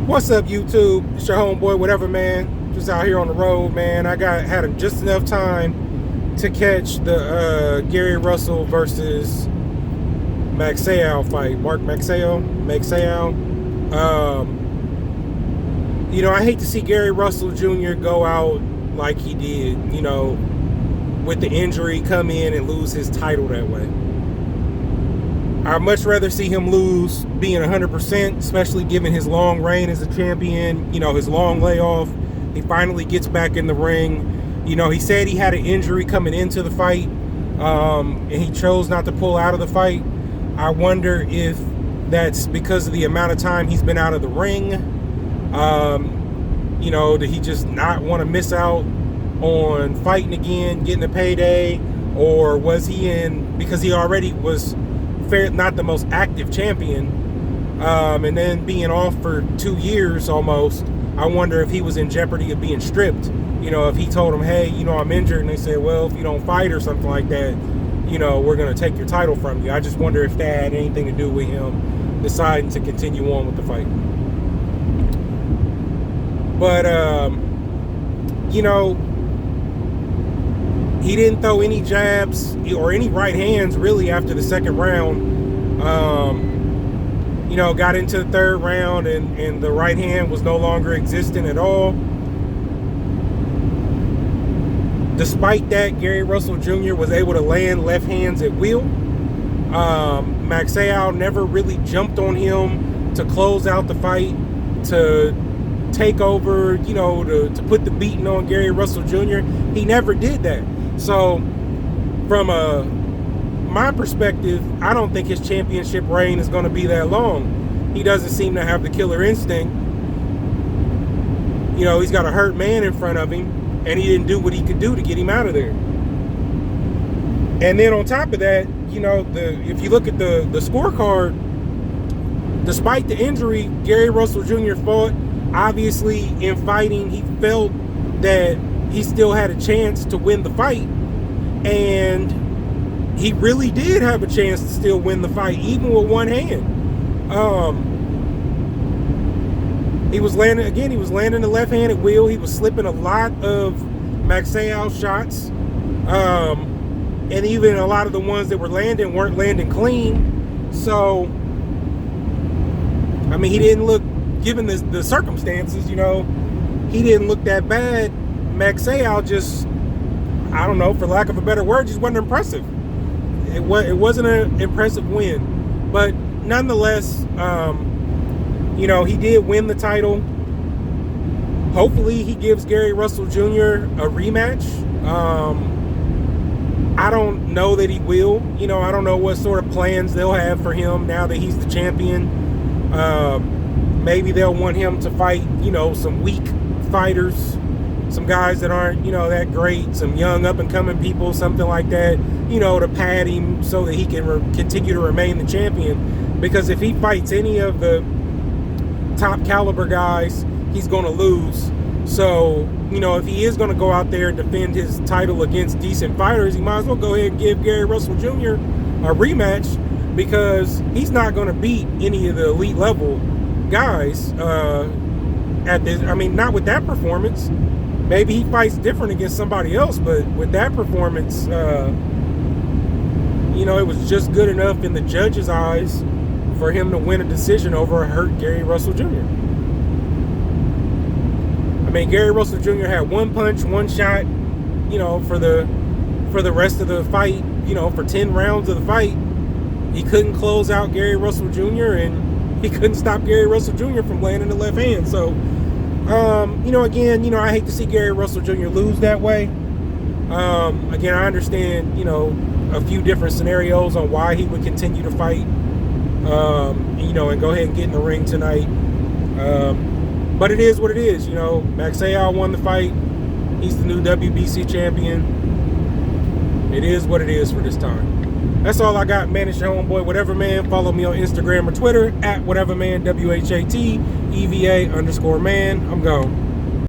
What's up, YouTube? It's your homeboy, whatever, man. Just out here on the road, man. I had just enough time to catch the Gary Russell versus Magsayo fight. Mark Magsayo. I hate to see Gary Russell Jr. go out like he did, with the injury, come in and lose his title that way. I'd much rather see him lose being 100%, especially given his long reign as a champion, his long layoff. He finally gets back in the ring. He said he had an injury coming into the fight, and he chose not to pull out of the fight. I wonder if that's because of the amount of time he's been out of the ring. Did he just not want to miss out on fighting again, getting a payday? Or was he in because he already was not the most active champion, and then being off for 2 years almost? I wonder if he was in jeopardy of being stripped. If he told him, hey, I'm injured, and they said, well, if you don't fight or something like that, we're going to take your title from you. I just wonder if that had anything to do with him deciding to continue on with the fight. But he didn't throw any jabs or any right hands really after the second round. Got into the third round and the right hand was no longer existent at all. Despite that, Gary Russell Jr. was able to land left hands at will. Magsayo never really jumped on him to close out the fight, to take over, to put the beating on Gary Russell Jr. He never did that. So from my perspective, I don't think his championship reign is going to be that long. He doesn't seem to have the killer instinct. He's got a hurt man in front of him, and he didn't do what he could do to get him out of there. And then on top of that, if you look at the scorecard, despite the injury, Gary Russell Jr. fought. Obviously, in fighting, he felt that he still had a chance to win the fight, and he really did have a chance to still win the fight, even with one hand. He was landing the left hand at will. He was slipping a lot of Magsayo shots, and even a lot of the ones that were landing weren't landing clean. So he didn't look, given the circumstances, he didn't look that bad. Magsayo just, I don't know, for lack of a better word, just wasn't impressive. It wasn't an impressive win. But nonetheless, he did win the title. Hopefully he gives Gary Russell Jr. a rematch. I don't know that he will. I don't know what sort of plans they'll have for him now that he's the champion. Maybe they'll want him to fight, some weak fighters, some guys that aren't, that great, some young up-and-coming people, something like that, to pad him so that he can continue to remain the champion. Because if he fights any of the top caliber guys, he's going to lose. So, if he is going to go out there and defend his title against decent fighters, he might as well go ahead and give Gary Russell Jr. a rematch, because he's not going to beat any of the elite level guys at this. Not with that performance. Maybe he fights different against somebody else, but with that performance, it was just good enough in the judge's eyes for him to win a decision over a hurt Gary Russell Jr. Gary Russell Jr. had one punch, one shot, for the rest of the fight, for 10 rounds of the fight. He couldn't close out Gary Russell Jr., and he couldn't stop Gary Russell Jr. from landing the left hand. So, again, I hate to see Gary Russell Jr. lose that way. Again, I understand, a few different scenarios on why he would continue to fight, and go ahead and get in the ring tonight. But it is what it is. Magsayo won the fight. He's the new WBC champion. It is what it is for this time. That's all I got, man. It's your homeboy, whatever, man. Follow me on Instagram or Twitter at whatever, man, WHATEVA_man. I'm gone.